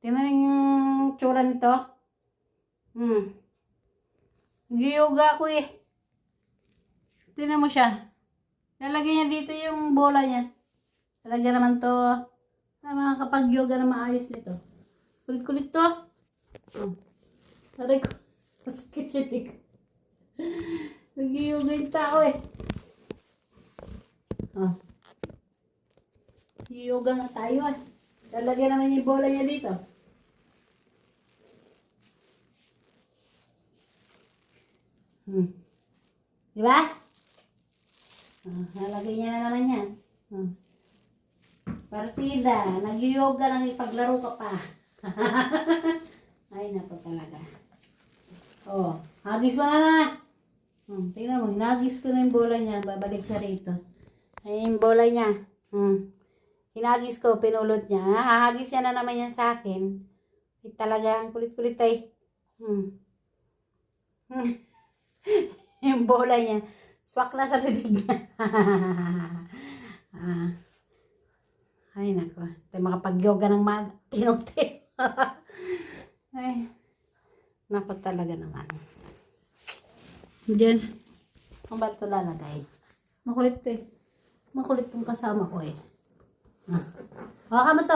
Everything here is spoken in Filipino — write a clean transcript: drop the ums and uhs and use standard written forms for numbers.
Tingnan yung tsura nito. Nag-yoga ako eh. Tingnan mo siya. Lalagay niya dito yung bola niya. Talaga naman to. Makakapag-yoga na maayos nito. Kulit-kulit to. Aray ko. Masakit siya dito. Nag-yoga yung tao eh. Yoga na tayo eh. Lalagyan naman yung bola niya dito. Diba? Lalagay niya na naman yan. Partida. Nag-yoga lang ipaglaro ka pa. Ay, nato talaga. Hagis mo na. Tingnan mo, hinagis ko na yung bola niya. Babalik siya rito. Ay, yung bola niya. Hinagis ko, pinulot niya. Hahagis niya na naman yan sa akin. Talaga, ang kulit-kulit ay. Yung bola niya. Swak na sa bibig niya. Ay, nako. Tayo makapag-yoga ng tinukti. Ay, nako talaga naman. Diyan. Ang ba ito lalagay? Makulit to eh. Makulit tong kasama ko eh. Hawakan mo to.